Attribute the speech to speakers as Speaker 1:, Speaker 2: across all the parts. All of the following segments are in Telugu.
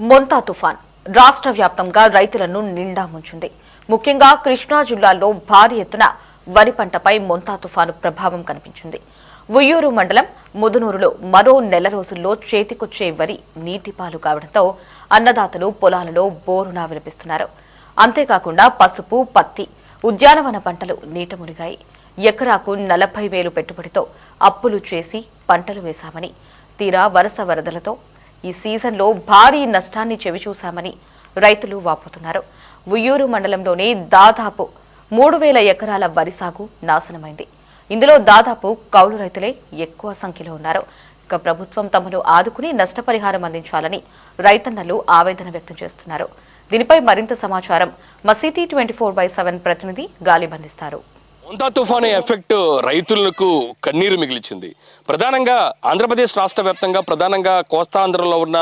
Speaker 1: మొంతా తుఫాన్ రాష్ట్ర వ్యాప్తంగా రైతులను నిండా ముంచింది. ముఖ్యంగా కృష్ణా జిల్లాలో భారీ ఎత్తున వరి పంటపై మొంతా తుఫాను ప్రభావం కనిపించింది. ఉయ్యూరు మండలం ముదునూరులో మరో నెల రోజుల్లో చేతికొచ్చే వరి నీటిపాలు కావడంతో అన్నదాతలు పొలాలలో బోరునా వినిపిస్తున్నారు. అంతేకాకుండా పసుపు, పత్తి, ఉద్యానవన పంటలు నీట మునిగాయి. ఎకరాకు 40,000 పెట్టుబడితో అప్పులు చేసి పంటలు వేశామని, తీరా వరుస వరదలతో ఈ సీజన్లో భారీ నష్టాన్ని చవిచూశామని రైతులు వాపోతున్నారు. ఉయ్యూరు మండలంలోని దాదాపు 3,000 ఎకరాల వరి సాగు నాశనమైంది. ఇందులో దాదాపు కౌలు రైతులే ఎక్కువ సంఖ్యలో ఉన్నారు. ఇక ప్రభుత్వం తమను ఆదుకుని నష్టపరిహారం అందించాలని రైతన్నలు ఆవేదన వ్యక్తం చేస్తున్నారు. దీనిపై మరింత సమాచారం మా సిటీ 24/7 ప్రతినిధి గాలి బంధిస్తారు.
Speaker 2: మొంతా తుఫాను ఎఫెక్ట్ రైతులకు కన్నీరు మిగిల్చింది. ప్రధానంగా ఆంధ్రప్రదేశ్ రాష్ట్ర వ్యాప్తంగా ప్రధానంగా కోస్తాంధ్రలో ఉన్న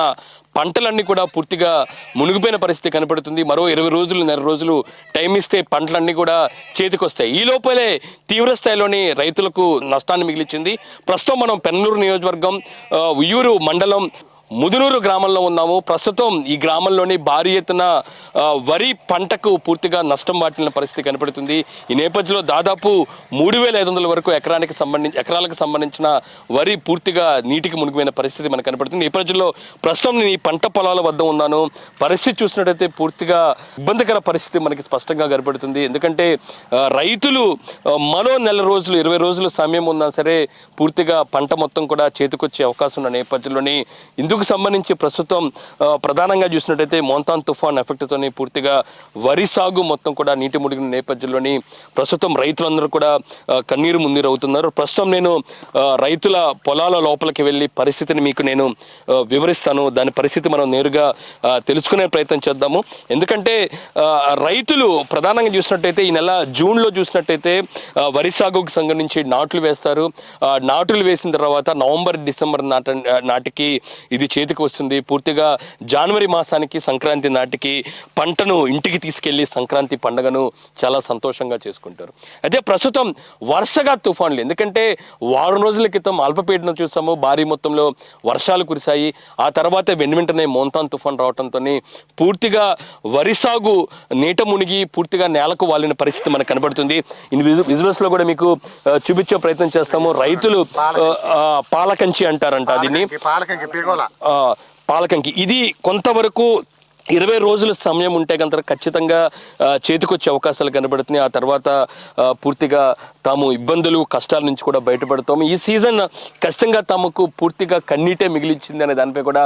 Speaker 2: పంటలన్నీ కూడా పూర్తిగా మునిగిపోయిన పరిస్థితి కనపడుతుంది. మరో 20 రోజులు, నెల రోజులు టైం ఇస్తే పంటలన్నీ కూడా చేతికొస్తాయి. ఈ లోపలే తీవ్ర స్థాయిలోని రైతులకు నష్టాన్ని మిగిల్చింది. ప్రస్తుతం మనం పెన్నూరు నియోజకవర్గం ఉయ్యూరు మండలం ముదునూరు గ్రామంలో ఉన్నాము. ప్రస్తుతం ఈ గ్రామంలోని భారీ ఎత్తున వరి పంటకు పూర్తిగా నష్టం వాటిల్లిన పరిస్థితి కనపడుతుంది. ఈ నేపథ్యంలో దాదాపు 3,500 వరకు ఎకరాలకు సంబంధించిన వరి పూర్తిగా నీటికి మునిగిపోయిన పరిస్థితి మనకు కనపడుతుంది. ఈ నేపథ్యంలో ప్రస్తుతం నేను ఈ పంట పొలాల వద్ద ఉన్నాను. పరిస్థితి చూసినట్టయితే పూర్తిగా ఇబ్బందికర పరిస్థితి మనకి స్పష్టంగా కనపడుతుంది. ఎందుకంటే రైతులు మరో నెల రోజులు, 20 రోజులు సమయం ఉన్నా సరే పూర్తిగా పంట మొత్తం కూడా చేతికొచ్చే అవకాశం ఉన్న నేపథ్యంలోని ఇందుకు సంబంధించి ప్రస్తుతం ప్రధానంగా చూసినట్టయితే మోంతాన్ తుఫాన్ ఎఫెక్ట్తోని పూర్తిగా వరి సాగు మొత్తం కూడా నీటి మునిగిన నేపథ్యంలోని ప్రస్తుతం రైతులందరూ కూడా కన్నీరు మున్నీరు అవుతున్నారు. ప్రస్తుతం నేను రైతుల పొలాల లోపలికి వెళ్ళి పరిస్థితిని మీకు నేను వివరిస్తాను. దాని పరిస్థితి మనం నేరుగా తెలుసుకునే ప్రయత్నం చేద్దాము. ఎందుకంటే రైతులు ప్రధానంగా చూసినట్టయితే ఈ నెల జూన్లో చూసినట్టయితే వరి సాగుకు సంబంధించి నాట్లు వేస్తారు. నాటులు వేసిన తర్వాత నవంబర్, డిసెంబర్ నాటికి ఇది చేతికి వస్తుంది. పూర్తిగా జనవరి మాసానికి సంక్రాంతి నాటికి పంటను ఇంటికి తీసుకెళ్లి సంక్రాంతి పండుగను చాలా సంతోషంగా చేసుకుంటారు. అయితే ప్రస్తుతం వరుసగా తుఫాన్లు, ఎందుకంటే వారం రోజుల క్రితం అల్పపీడనం చూసాము, భారీ మొత్తంలో వర్షాలు కురిశాయి. ఆ తర్వాత వెంటనే మోంతాన్ తుఫాన్ రావడంతో పూర్తిగా వరి సాగు నీట మునిగి పూర్తిగా నేలకు వాలిన పరిస్థితి మనకు కనబడుతుంది. ఈ విజువల్స్ లో కూడా మీకు చూపించే ప్రయత్నం చేస్తాము. రైతులు పాలకంచి అంటారంట దీన్ని, పాలకంకి. ఇది కొంతవరకు 20 రోజుల సమయం ఉంటే కనుక ఖచ్చితంగా చేతికొచ్చే అవకాశాలు కనబడుతున్నాయి. ఆ తర్వాత పూర్తిగా తాము ఇబ్బందులు, కష్టాల నుంచి కూడా బయటపడతాము. ఈ సీజన్ ఖచ్చితంగా తమకు పూర్తిగా కన్నీటే మిగిలించింది అనే దానిపై కూడా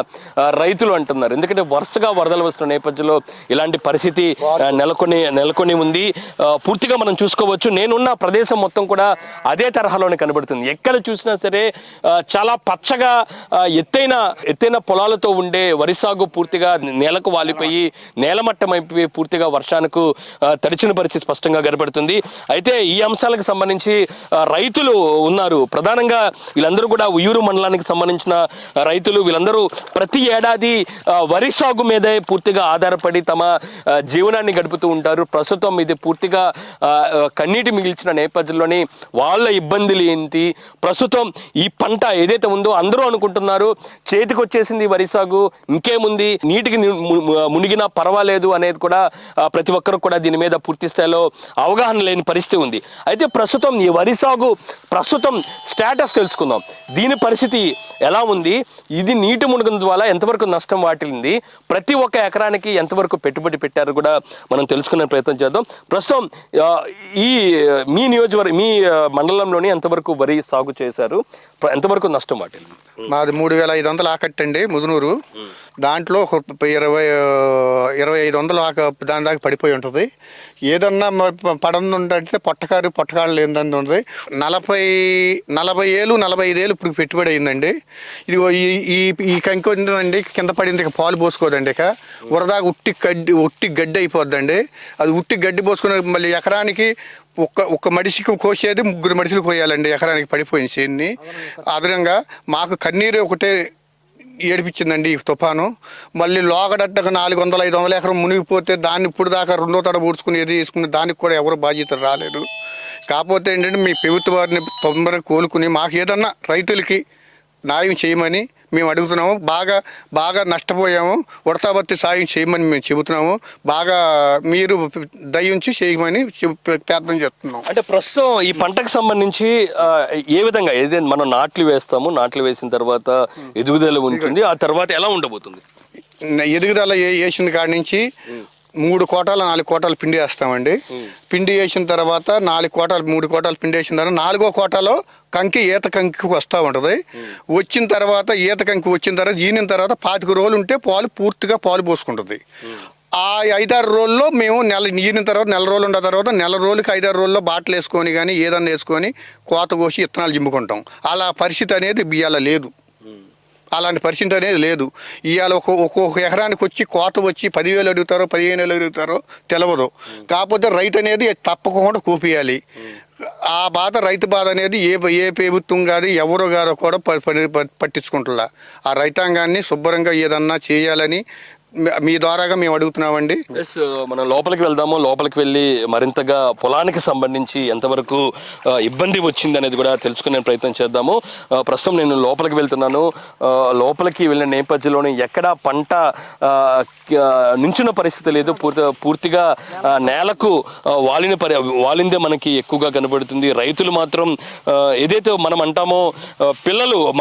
Speaker 2: రైతులు అంటున్నారు. ఎందుకంటే వరుసగా వరదలు వస్తున్న నేపథ్యంలో ఇలాంటి పరిస్థితి నెలకొని ఉంది. పూర్తిగా మనం చూసుకోవచ్చు. నేనున్న ప్రదేశం మొత్తం కూడా అదే తరహాలోనే కనబడుతుంది. ఎక్కడ చూసినా సరే చాలా పచ్చగా ఎత్తైన పొలాలతో ఉండే వరి సాగు పూర్తిగా నేలకు వాలిపోయి నేలమట్టం అయిపోయి పూర్తిగా వర్షానికి తడిచిన పరిస్థితి స్పష్టంగా కనబడుతుంది. అయితే ఈ అంశాలకు సంబంధించి రైతులు ఉన్నారు. ప్రధానంగా వీళ్ళందరూ కూడా ఉయ్యూరు మండలానికి సంబంధించిన రైతులు. వీళ్ళందరూ ప్రతి ఏడాది వరి సాగు మీదే పూర్తిగా ఆధారపడి తమ జీవనాన్ని గడుపుతూ ఉంటారు. ప్రస్తుతం ఇది పూర్తిగా కన్నీటి మిగిల్చిన నేపథ్యంలోని వాళ్ళ ఇబ్బందులు ఏంటి, ప్రస్తుతం ఈ పంట ఏదైతే ఉందో అందరూ అనుకుంటున్నారు చేతికి వచ్చేసింది వరి సాగు, ఇంకేముంది, నీటికి మునిగినా పర్వాలేదు అనేది కూడా ప్రతి ఒక్కరు కూడా దీని మీద పూర్తి స్థాయిలో అవగాహన లేని పరిస్థితి ఉంది. అయితే ప్రస్తుతం ఈ వరి సాగు ప్రస్తుతం స్టేటస్ తెలుసుకుందాం. దీని పరిస్థితి ఎలా ఉంది, ఇది నీటి మునిగిన ద్వారా ఎంతవరకు నష్టం వాటిల్లింది, ప్రతి ఒక్క ఎకరానికి ఎంతవరకు పెట్టుబడి పెట్టారు కూడా మనం తెలుసుకునే ప్రయత్నం చేద్దాం. ప్రస్తుతం మీ మండలంలోని ఎంతవరకు వరి సాగు చేశారు, ఎంతవరకు నష్టం వాటిల్లింది?
Speaker 3: మాది 3,500 ఆకట్టండి ముదునూరు. దాంట్లో 2,500 దాని దాకా పడిపోయి ఉంటుంది. ఏదన్నా పడంటే పొట్టకాళ్ళు ఏందని ఉంటుంది. 40 ఏళ్ళు 45 ఏళ్ళు ఇప్పుడు పెట్టుబడి అయిందండి. ఇదిగో ఈ కంకి ఉందండి, కింద పడింది, ఇక పాలు పోసుకోదండి. ఇక వరదాకా ఉట్టి గడ్డి అయిపోద్దండి. అది ఉట్టి గడ్డి పోసుకుని మళ్ళీ ఎకరానికి ఒక్క మనిషికి కోసేది 3 మనుషులు కోయాలండి ఎకరానికి పడిపోయిన చేన్ని. అదనంగా మాకు కన్నీరు ఒకటే ఏడిపించిందండి ఈ తుఫాను. మళ్ళీ లోగడట్టక 400-500 ఎకరం మునిగిపోతే దాన్ని ఇప్పుడు దాకా 2వ తడ పూడ్చుకుని తీసుకుని దానికి కూడా ఎవరు బాధ్యత రాలేదు. కాకపోతే ఏంటంటే మీ ప్రభుత్వ వారిని తొందరగా కోలుకుని మాకు ఏదన్నా రైతులకి న్యాయం చేయమని మేము అడుగుతున్నాము. బాగా బాగా నష్టపోయాము, ఉడతాబత్తి సాయం చేయమని మేము చెబుతున్నాము. బాగా మీరు దయించి చేయమని ప్రార్థన చేస్తున్నాం.
Speaker 2: అంటే ప్రస్తుతం ఈ పంటకు సంబంధించి ఏ విధంగా ఏదైనా మనం నాట్లు వేస్తాము, నాట్లు వేసిన తర్వాత ఎదుగుదల ఉంటుంది, ఆ తర్వాత ఎలా ఉండబోతుంది?
Speaker 3: ఎదుగుదల వేసిన కాడి నుంచి 3 కోటాలు 4 కోటాలు పిండి వేస్తామండి. పిండి వేసిన తర్వాత 4 కోటాలు 3 కోటాలు పిండి వేసిన తర్వాత 4వ కోటాలో ఈత కంకి వస్తూ ఉంటుంది. వచ్చిన తర్వాత ఈత కంకి వచ్చిన తర్వాత ఈనిన తర్వాత 25 రోజులు ఉంటే పూర్తిగా పాలు పోసుకుంటుంది. ఆ 5-6 రోజుల్లో మేము ఈనిన తర్వాత నెల రోజులు ఉన్న తర్వాత నెల రోజులకి 5-6 రోజుల్లో బాటలు వేసుకొని కానీ ఏదన్నా వేసుకొని కోత కోసి విత్తనాలు జిమ్ముకుంటాం. అలా పరిస్థితి అనేది బియ్యాల లేదు. అలాంటి పరిస్థితి అనేది లేదు. ఇవాళ ఒక్కొక్క ఎకరానికి వచ్చి కోత వచ్చి 10,000 అడుగుతారో 15,000 అడుగుతారో తెలియదు. కాకపోతే రైతు అనేది తప్పకుండా కూపియాలి. ఆ బాధ రైతు బాధ అనేది ఏ ప్రభుత్వం కాదు ఎవరో గారో కూడా పట్టించుకుంటున్నా. ఆ రైతాంగాన్ని శుభ్రంగా ఏదన్నా చేయాలని మీ ద్వారాగా మేము అడుగుతున్నామండి.
Speaker 2: మనం లోపలికి వెళ్దాము. లోపలికి వెళ్ళి మరింతగా పొలానికి సంబంధించి ఎంతవరకు ఇబ్బంది వచ్చింది అనేది కూడా తెలుసుకునే ప్రయత్నం చేద్దాము. ప్రస్తుతం నేను లోపలికి వెళ్తున్నాను. లోపలికి వెళ్ళిన నేపథ్యంలోనే ఎక్కడ పంట నించున్న పరిస్థితి లేదు. పూర్తిగా నేలకు వాలిందే మనకి ఎక్కువగా కనబడుతుంది. రైతులు మాత్రం ఏదైతే మనం అంటామో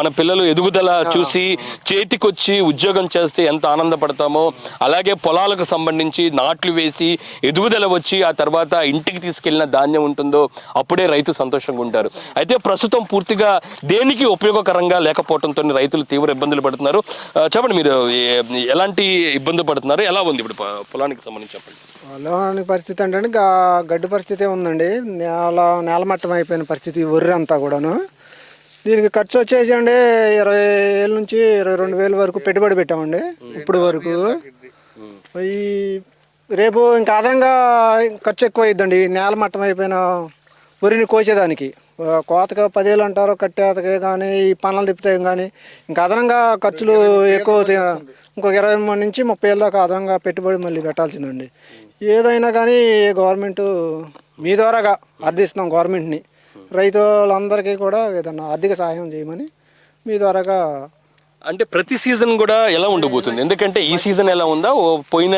Speaker 2: మన పిల్లలు ఎదుగుదల చూసి చేతికొచ్చి ఉద్యోగం చేస్తే ఎంత ఆనందపడతామో అలాగే పొలాలకు సంబంధించి నాట్లు వేసి ఎదుగుదల వచ్చి ఆ తర్వాత ఇంటికి తీసుకెళ్లిన ధాన్యం ఉంటుందో అప్పుడే రైతు సంతోషంగా ఉంటారు. అయితే ప్రస్తుతం పూర్తిగా దేనికి ఉపయోగకరంగా లేకపోవడంతో రైతులు తీవ్ర ఇబ్బందులు పడుతున్నారు. చెప్పండి, మీరు ఎలాంటి ఇబ్బందులు పడుతున్నారు, ఎలా ఉంది ఇప్పుడు పొలానికి సంబంధించి చెప్పండి.
Speaker 4: పొలానికి పరిస్థితి అంటే గడ్డు పరిస్థితి ఉందండి. నేలమట్టం అయిపోయిన పరిస్థితి వరి అంతా కూడాను. దీనికి ఖర్చు వచ్చేసి అండి 20,000 నుంచి 22,000 వరకు పెట్టుబడి పెట్టామండి ఇప్పుడు వరకు. ఈ రేపు ఇంకా అదనంగా ఖర్చు ఎక్కువ అయిద్దండి. నేల మట్టం అయిపోయిన వరిని కోసేదానికి కోతగా 10,000 అంటారు కట్టేతకే కానీ ఈ పనులు తిప్పుతాయి కానీ ఇంకా అదనంగా ఖర్చులు ఎక్కువ అవుతాయి. ఇంకొక 20 నుంచి 30,000 దాకా అదనంగా పెట్టుబడి మళ్ళీ పెట్టాల్సిందండి. ఏదైనా కానీ గవర్నమెంట్ మీ ద్వారాగా అర్థిస్తున్నాం గవర్నమెంట్ని, రైతులందరికీ కూడా ఏదన్నా ఆర్థిక సహాయం చేయమని మీ ద్వారాగా.
Speaker 2: అంటే ప్రతి సీజన్ కూడా ఎలా ఉండబోతుంది? ఎందుకంటే ఈ సీజన్ ఎలా ఉందా, పోయిన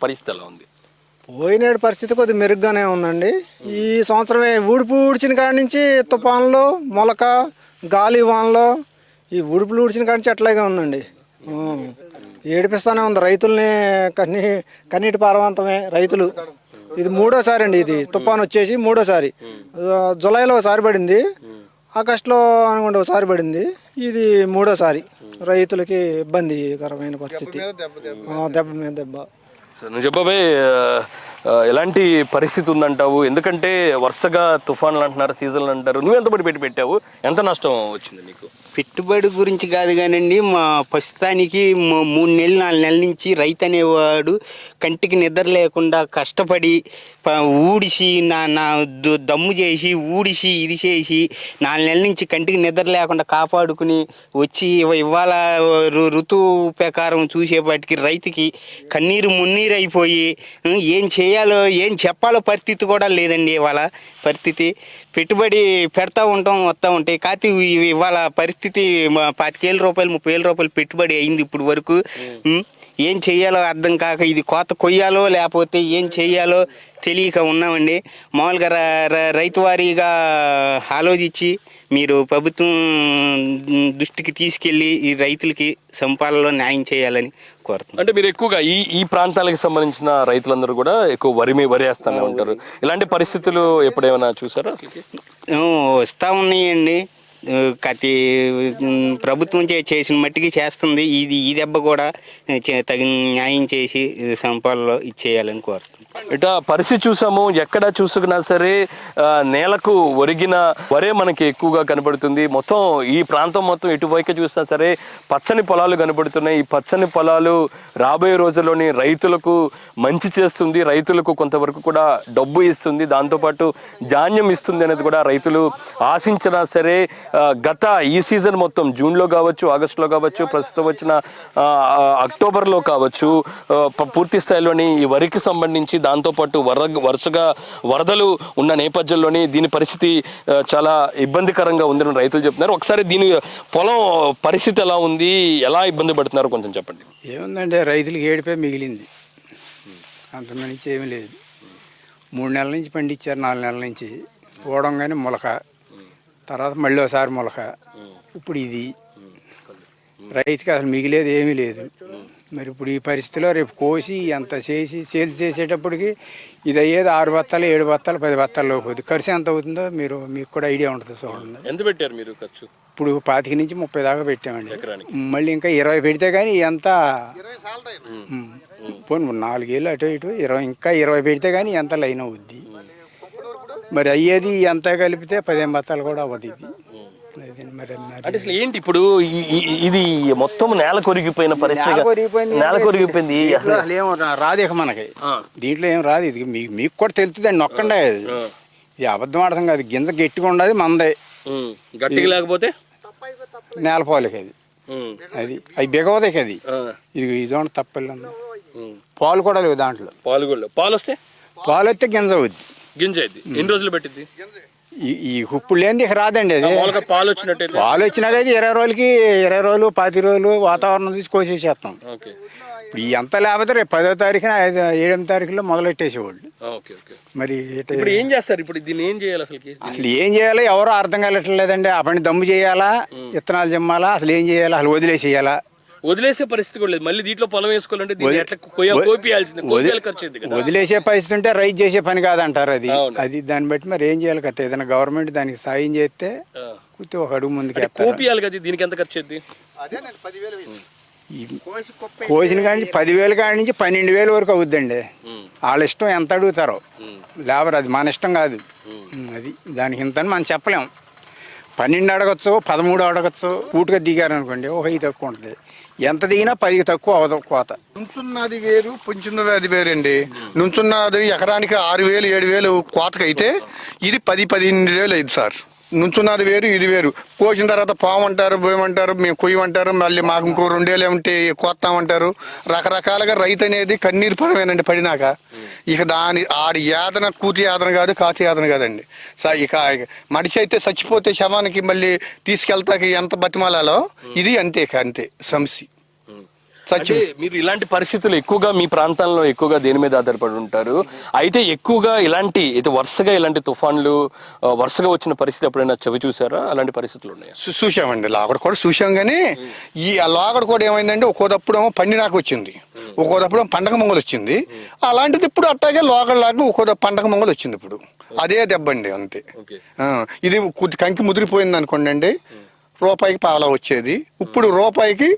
Speaker 2: పరిస్థితి ఎలా ఉంది?
Speaker 4: పోయినేడు పరిస్థితి కొద్దిగా మెరుగ్గానే ఉందండి. ఈ సంవత్సరమే ఊడ్చిన కాడి నుంచి తుఫాన్లు మొలక గాలి వానలో ఈ ఊడ్చిన కాడి నుంచి అట్లాగే ఉందండి. ఏడిపిస్తూనే ఉంది రైతుల్ని. కన్నీటి పారవంతమే రైతులు. ఇది 3వసారి అండి. ఇది తుఫాన్ వచ్చేసి 3వసారి. జులైలో ఒకసారి పడింది, ఆగస్టులో అనుకుంటే ఒకసారి పడింది. ఇది 3వసారి. రైతులకి ఇబ్బందికరమైన పరిస్థితి, దెబ్బ మీద దెబ్బ.
Speaker 2: నువ్వు చెప్పబోయే ఎలాంటి పరిస్థితి ఉందంటావు? ఎందుకంటే వరుసగా తుఫాన్లు అంటున్నారు, సీజన్లు అంటారు. నువ్వు ఎంత పెట్టి పెట్టావు, ఎంత నష్టం వచ్చింది నీకు?
Speaker 5: పెట్టుబడి గురించి కాదు కానండి, మా ప్రస్తుతానికి 3 నెలలు 4 నెలల నుంచి రైతు అనేవాడు కంటికి నిద్ర లేకుండా కష్టపడి ఊడిసి నా దమ్ము చేసి ఊడిసి ఇది చేసి 4 నెలల నుంచి కంటికి నిద్ర లేకుండా కాపాడుకుని వచ్చి ఇవాళ ఋతువు ప్రకారం చూసేపాటికి రైతుకి కన్నీరు మున్నీరు అయిపోయి ఏం చేయాలో ఏం చెప్పాలో పరిస్థితి కూడా లేదండి. ఇవాళ పరిస్థితి పెట్టుబడి పెడతా ఉంటాం వస్తూ ఉంటాయి. కాకపోతే ఇవాళ పరిస్థితి 25,000 రూపాయలు 30,000 రూపాయలు పెట్టుబడి అయింది ఇప్పుడు వరకు. ఏం చెయ్యాలో అర్థం కాక ఇది కోత కొయ్యాలో లేకపోతే ఏం చెయ్యాలో తెలియక ఉన్నామండి. మామూలుగా రైతు వారీగా ఆలోచించి మీరు ప్రభుత్వం దృష్టికి తీసుకెళ్ళి ఈ రైతులకి సంపాదనలో న్యాయం చేయాలని కోరుతున్నాం.
Speaker 2: అంటే మీరు ఎక్కువగా ఈ ప్రాంతాలకు సంబంధించిన రైతులందరూ కూడా ఎక్కువ వరి వేస్తూనే ఉంటారు. ఇలాంటి పరిస్థితులు ఎప్పుడేమైనా చూసారా?
Speaker 5: వస్తూ ఉన్నాయండి. ప్రభుత్వం చేసిన మట్టికి చేస్తుంది. ఈ దెబ్బ కూడా తగిన న్యాయం చేసి సంపాదనలో ఇచ్చేయాలని కోరుతున్నాం.
Speaker 2: ఇట పరిస్థితి చూసాము. ఎక్కడ చూసుకున్నా సరే నేలకు ఒరిగిన వరే మనకి ఎక్కువగా కనబడుతుంది. మొత్తం ఈ ప్రాంతం మొత్తం ఎటువైపు చూసినా సరే పచ్చని పొలాలు కనబడుతున్నాయి. ఈ పచ్చని పొలాలు రాబోయే రోజుల్లోని రైతులకు మంచి చేస్తుంది, రైతులకు కొంతవరకు కూడా డబ్బు ఇస్తుంది, దాంతోపాటు ధాన్యం ఇస్తుంది అనేది కూడా రైతులు ఆశించినా సరే గత ఈ సీజన్ మొత్తం జూన్లో కావచ్చు, ఆగస్టులో కావచ్చు, ప్రస్తుతం వచ్చిన అక్టోబర్లో కావచ్చు, పూర్తి స్థాయిలోని ఈ వరికి సంబంధించి దాంతోపాటు వరుసగా వరదలు ఉన్న నేపథ్యంలోని దీని పరిస్థితి చాలా ఇబ్బందికరంగా ఉందని రైతులు చెప్తున్నారు. ఒకసారి దీని పొలం పరిస్థితి ఎలా ఉంది, ఎలా ఇబ్బంది పడుతున్నారో కొంచెం చెప్పండి.
Speaker 6: ఏముందంటే రైతులకు ఏడిపే మిగిలింది, అంతమంది ఏమీ లేదు. 3 నెలల నుంచి పండించారు, 4 నెలల నుంచి పోవడంగానే మొలక, తర్వాత మళ్ళీ ఒకసారి మొలక, ఇప్పుడు ఇది రైతుకి అసలు మిగిలేదు ఏమీ లేదు. మరి ఇప్పుడు ఈ పరిస్థితిలో రేపు కోసి అంత చేసి సేల్స్ చేసేటప్పటికి ఇది అయ్యేది 6 బత్తాలు 7 బత్తాలు 10 బత్తాల్లో పోతుంది. ఖర్చు ఎంత అవుతుందో మీకు కూడా ఐడియా ఉంటుంది చూడండి.
Speaker 2: ఎంత పెట్టారు మీరు ఖర్చు?
Speaker 6: ఇప్పుడు 25 నుంచి 30 దాకా పెట్టామండి. మళ్ళీ ఇంకా 20 పెడితే కానీ ఎంత పోనీ 4 ఏళ్ళు అటు ఇటు 20 ఇంకా 20 పెడితే కానీ ఎంత లైన్ అవుద్ది. మరి అయ్యేది ఎంత కలిపితే 15 బత్తాలు కూడా అవ్వదు ఇది. మరి
Speaker 2: అంటే అసలు ఏంటి ఇప్పుడు ఇది మొత్తం నేల కొరిగిపోయిన పరిస్థితి, నేల కొరిగిపోయింది.
Speaker 6: అసలు ఏమో రాదు ఇక మనకి, దీంట్లో ఏం రాదు. ఇది మీకు కూడా తెలుస్తుందండి, నొక్కండి. ఇది అబద్ధం ఆడతాం కాదు, గింజ గట్టిగా ఉండదు మందే,
Speaker 2: గట్టిగా లేకపోతే
Speaker 6: నేలపాలకి అది అవి బిగవదకి అది. ఇది ఇదో తప్పల్లి పాలు కూడా లేవు దాంట్లో.
Speaker 2: పాలు వస్తే
Speaker 6: గింజ అవుద్ది.
Speaker 2: గింజ అయింది ఎన్ని రోజులు పెట్టింది?
Speaker 6: ఈ ఉప్పుడు లేనిది ఇక రాదండి. అది
Speaker 2: పాలు వచ్చినట్టు
Speaker 6: పాలు వచ్చినాక 20 రోజులకి 20 రోజులు 25 రోజులు వాతావరణం చూసి కోసేసేస్తాం. ఇప్పుడు ఎంత లేకపోతే రేపు 10వ తారీఖున 7వ తారీఖులో మొదలెట్టేసేవాళ్ళు. మరి
Speaker 2: ఏం చేస్తారు ఇప్పుడు? దీన్ని ఏం చేయాలి
Speaker 6: అసలు ఏం చేయాలో ఎవరో అర్థం కావట్లేదండి. ఆ పని దమ్ము చేయాలా, విత్తనాలు జమ్మాలా, అసలు ఏం చేయాలా, అసలు వదిలేసేయాలా?
Speaker 2: వదిలేసే పరిస్థితి కూడా లేదు. మళ్ళీ దీంట్లో పొలం వేసుకోవాలంటే
Speaker 6: వదిలేసే పరిస్థితి ఉంటే రైతు చేసే పని కాదంటారు. అది దాన్ని బట్టి మరి ఏం చేయాలి కదా, ఏదైనా గవర్నమెంట్ దానికి సాయం చేస్తే కూర్చో ఒక అడుగు ముందుకు
Speaker 2: కోపియాలి కదా. దీనికి ఎంత ఖర్చు అవుతుంది?
Speaker 6: కోసిన కాడి నుంచి 10,000 కాడి నుంచి 12,000 వరకు అవుద్దండి. వాళ్ళ ఇష్టం ఎంత అడుగుతారో లేబర్, అది మన ఇష్టం కాదు. అది దానికి ఇంతని మనం చెప్పలేం. 12 అడగచ్చు, 13 అడగచ్చు. పూటుగా దిగారు అనుకోండి ఒక 5 తక్కువ ఉంటుంది. ఎంత దిగినా 10 తక్కువ అవదు కోత.
Speaker 3: నుంచున్నది వేరు, పుంచున్నది అది వేరండి. నుంచున్నది ఎకరానికి 6,000 7,000 కోతకు అయితే ఇది 10-15,000 అయింది సార్. నుంచున్నది వేరు, ఇది వేరు. కోసిన తర్వాత పామంటారు, భయమంటారు, మేము కొయ్యమంటారు, మళ్ళీ మాకు ఇంకో 2 ఏళ్ళు ఉంటే కోస్తామంటారు. రకరకాలుగా రైతు అనేది కన్నీరు పడమేనండి పడినాక. ఇక ఆడి యాదన కూతి యాదన కాదు, కాతి యాదన కాదండి. ఇక మనిషి అయితే చచ్చిపోతే శవానికి మళ్ళీ తీసుకెళ్తాకి ఎంత బతిమాలలో ఇది అంతే సమస్య.
Speaker 2: మీరు ఇలాంటి పరిస్థితులు ఎక్కువగా మీ ప్రాంతాల్లో ఎక్కువగా దేని మీద ఆధారపడి ఉంటారు? అయితే ఎక్కువగా వరుసగా ఇలాంటి తుఫాన్లు వరుసగా వచ్చిన పరిస్థితి ఎప్పుడైనా చవి చూసారా? అలాంటి పరిస్థితులు ఉన్నాయి?
Speaker 3: చూసామండి, లాగడ కూడా చూసాం. కానీ ఈ లాగడ కూడా ఏమైందంటే ఒక్కోదప్పుడు ఏమో పండినాక వచ్చింది, ఒక్కోదప్పుడు పండగ మంగళ వచ్చింది. అలాంటిది ఇప్పుడు అట్టాగే లోగడలాగా ఒక్కో పండగ మంగళ వచ్చింది. ఇప్పుడు అదే దెబ్బండి అంతే. ఇది కంకి ముదిరిపోయింది అనుకోండి అండి, రూపాయికి పావలా వచ్చేది. ఇప్పుడు రూపాయికి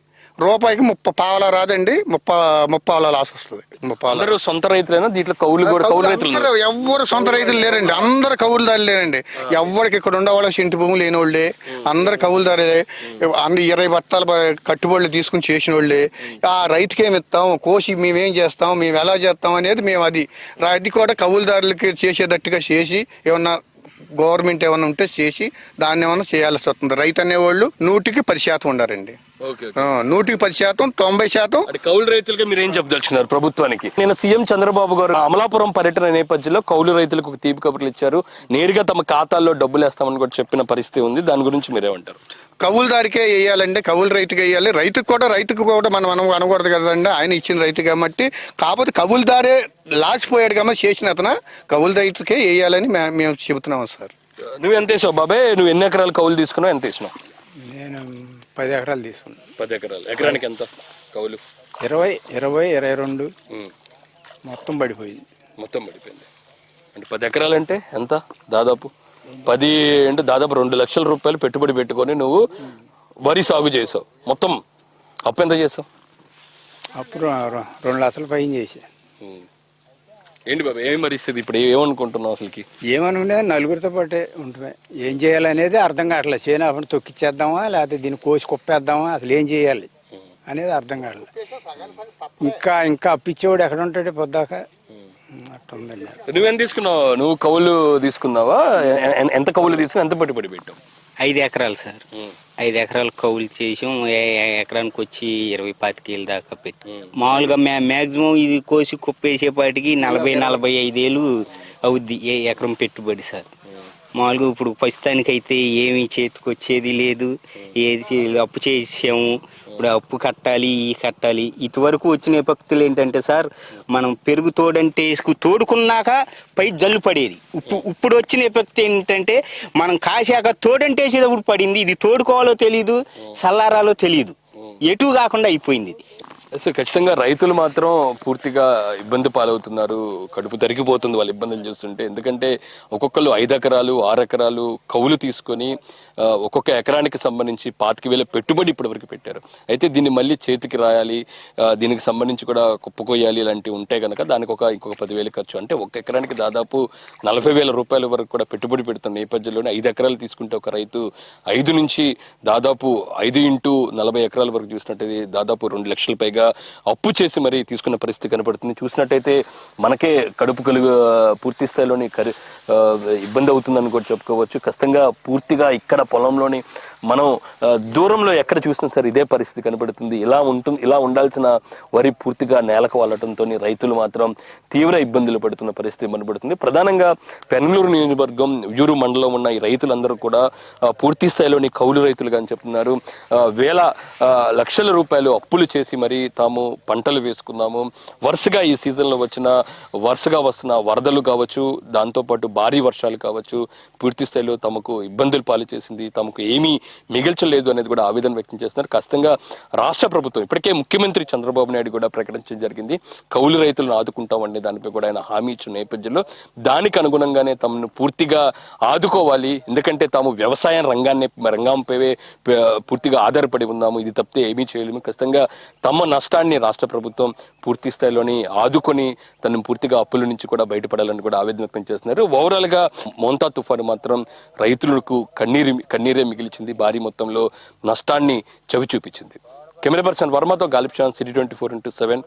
Speaker 3: 30 పావలా రాదండి, 30 పావలా లాస్ వస్తుంది.
Speaker 2: 30 సొంత రైతులైనా దీంట్లో కౌలు రైతులు
Speaker 3: ఎవ్వరు సొంత రైతులు లేరండి, అందరు కౌలుదారులు లేరండి. ఎవరికి ఇక్కడ ఉండేవాళ్ళ ఇంటి భూములు లేని వాళ్ళే, అందరు కౌలుదారే. 20 బత్తాలు కట్టుబడులు తీసుకుని చేసిన వాళ్ళే. ఆ రైతుకి ఏమి ఇస్తాం, కోసి మేమేం చేస్తాం, మేము ఎలా చేస్తాం అనేది మేము అది కూడా కౌలుదారులకి చేసేటట్టుగా చేసి ఏమన్నా గవర్నమెంట్ ఏమైనా ఉంటే చేసి దాన్ని ఏమైనా చేయాల్సి వస్తుంది. రైతు అనేవాళ్ళు 100కి 10% ఉండారండి. 100కి 10%, 90%
Speaker 2: కౌలు రైతులకి మీరు ఏం చెప్పదలుచుకున్నారు ప్రభుత్వానికి? నేను సీఎం చంద్రబాబు గారు అమలాపురం పర్యటన నేపథ్యంలో కౌలు రైతులకు ఒక తీపి కబుర్లు ఇచ్చారు. నేరుగా తమ ఖాతాల్లో డబ్బులు వేస్తామని కూడా చెప్పిన పరిస్థితి ఉంది. దాని గురించి మీరేమంటారు?
Speaker 3: కౌలుదారికే వేయాలండి, కౌలు రైతుకి వేయాలి. రైతుకు కూడా మనం అనకూడదు కదండి, ఆయన ఇచ్చిన రైతు కాబట్టి. కాకపోతే కౌలుదారే లాసిపోయాడు కాబట్టి చేసిన అతను కౌలు రైతుకే వేయాలని మేము చెబుతున్నాం సార్.
Speaker 2: నువ్వు ఎంత వేసావు బాబాయ్? నువ్వు ఎన్ని ఎకరాలు కౌలు తీసుకున్నావు, ఎంత వేసినావు?
Speaker 6: నేను 10 ఎకరాలు తీసుకున్నాను.
Speaker 2: 10 ఎకరాలు. ఎకరానికి ఎంత కౌలు?
Speaker 6: 20, 22 మొత్తం పడిపోయింది.
Speaker 2: అంటే 10 ఎకరాలు అంటే ఎంత? దాదాపు 10 అంటే దాదాపు 2 లక్షల రూపాయలు పెట్టుబడి పెట్టుకొని నువ్వు వరి సాగు చేసావు. మొత్తం అప్పు ఎంత చేసావు?
Speaker 6: అప్పుడు 2 లక్షల పైన చేసా.
Speaker 2: ఏంటి బాబా ఏం పరిస్థితి ఇప్పుడు? ఏమనుకుంటున్నావు అసలుకి?
Speaker 6: ఏమనుకునే నలుగురితో పాటే ఉంటుమే. ఏం చేయాలనేది అర్థం కావట్లేదు. చేను అప్పుడు తొక్కిచ్చేద్దామా లేకపోతే దీన్ని కోసి కుప్పేద్దామా, అసలు ఏం చేయాలి అనేది అర్థం కావట్లేదు. ఇంకా అప్పిచ్చేవాడు ఎక్కడ ఉంటాడు పొద్దాక అట్టుందండి.
Speaker 2: నువ్వేం తీసుకున్నావు? నువ్వు కౌలు తీసుకున్నావా? ఎంత కౌలు తీసుకుని ఎంత పెట్టుబడి పెట్టావు?
Speaker 5: 5 ఎకరాలు సార్. 5 ఎకరాలు కౌలు చేసాం. ఎకరానికి వచ్చి 20-25 దాకా పెట్టి మామూలుగా మ్యాక్సిమం ఇది కోసి కుప్పేసేపాటికి 40-45 అవుద్ది ఎకరం పెట్టుబడి సార్. మామూలుగా ఇప్పుడు ప్రస్తుతానికైతే ఏమీ చేతికి వచ్చేది లేదు. ఏది అప్పు చేసాము, ఇప్పుడు అప్పు కట్టాలి, కట్టాలి. ఇటువరకు వచ్చిన విపక్తులు ఏంటంటే సార్, మనం పెరుగు తోడంటే తోడుకున్నాక పై జల్లు పడేది. ఇప్పుడు వచ్చిన విపక్తి ఏంటంటే మనం కాశాక తోడంటేసేటప్పుడు పడింది. ఇది తోడుకోవాలో తెలియదు, చల్లారాలో తెలియదు, ఎటు కాకుండా అయిపోయింది.
Speaker 2: సార్ ఖచ్చితంగా రైతులు మాత్రం పూర్తిగా ఇబ్బంది పాలవుతున్నారు. కడుపు తరిగిపోతుంది వాళ్ళ ఇబ్బందులు చూస్తుంటే. ఎందుకంటే ఒక్కొక్కరు 5 ఎకరాలు 6 ఎకరాలు కౌలు తీసుకొని ఒక్కొక్క ఎకరానికి సంబంధించి 25,000 పెట్టుబడి ఇప్పటివరకు పెట్టారు. అయితే దీన్ని మళ్ళీ చేతికి రాయాలి, దీనికి సంబంధించి కూడా కుప్పకొయ్యాలి ఇలాంటివి ఉంటే కనుక దానికి ఇంకొక 10,000 ఖర్చు. అంటే ఒక ఎకరానికి దాదాపు 40,000 రూపాయల వరకు కూడా పెట్టుబడి పెడుతున్న నేపథ్యంలోనే 5 ఎకరాలు తీసుకుంటే ఒక రైతు 5 నుంచి దాదాపు 5 × 40 ఎకరాల వరకు చూసినట్టయితే దాదాపు 2 లక్షల పైగా అప్పు చేసి మరి తీసుకున్న పరిస్థితి కనపడుతుంది. చూసినట్టయితే మనకే కడుపు పూర్తి స్థాయిలోని ఇబ్బంది అవుతుందని కూడా చెప్పుకోవచ్చు. ఖచ్చితంగా పూర్తిగా ఇక్కడ పొలంలోని మనం దూరంలో ఎక్కడ చూసినా సరే ఇదే పరిస్థితి కనబడుతుంది. ఇలా ఉండాల్సిన వరి పూర్తిగా నేలకు వాలటంతో రైతులు మాత్రం తీవ్ర ఇబ్బందులు పడుతున్న పరిస్థితి కనబడుతుంది. ప్రధానంగా పెనమలూరు నియోజకవర్గం ఉయ్యూరు మండలం ఉన్న ఈ రైతులందరూ కూడా పూర్తి స్థాయిలోని కౌలు రైతులుగా అని చెప్తున్నారు. లక్షల రూపాయలు అప్పులు చేసి మరి తాము పంటలు వేసుకున్నాము. వరుసగా ఈ సీజన్లో వరుసగా వస్తున్న వరదలు కావచ్చు, దాంతోపాటు భారీ వర్షాలు కావచ్చు, పూర్తి స్థాయిలో తమకు ఇబ్బందులు పాలు చేసింది. తమకు ఏమీ మిగిల్చలేదు అనేది కూడా ఆవేదన వ్యక్తం చేస్తున్నారు. ఖచ్చితంగా రాష్ట్ర ప్రభుత్వం ఇప్పటికే ముఖ్యమంత్రి చంద్రబాబు నాయుడు కూడా ప్రకటించడం జరిగింది. కౌలు రైతులను ఆదుకుంటామనే దానిపై కూడా ఆయన హామీ ఇచ్చిన నేపథ్యంలో దానికి అనుగుణంగానే తమను పూర్తిగా ఆదుకోవాలి. ఎందుకంటే తాము వ్యవసాయ రంగంపై పూర్తిగా ఆధారపడి ఉన్నాము. ఇది తప్పితే ఏమీ చేయలేము. ఖచ్చితంగా తమ నష్టాన్ని రాష్ట్ర ప్రభుత్వం పూర్తి స్థాయిలోని ఆదుకొని తనను పూర్తిగా అప్పుల నుంచి కూడా బయటపడాలని కూడా ఆవేదన వ్యక్తం చేస్తున్నారు. ఓవరాల్ గా మోంతా తుఫాను మాత్రం రైతులకు కన్నీరే మిగిల్చింది. భారీ మొత్తంలో నష్టాన్ని చవి చూపించింది. కెమెరా పర్సన్ వర్మతో గాలిబ్ షాన్, సిటీ 24/7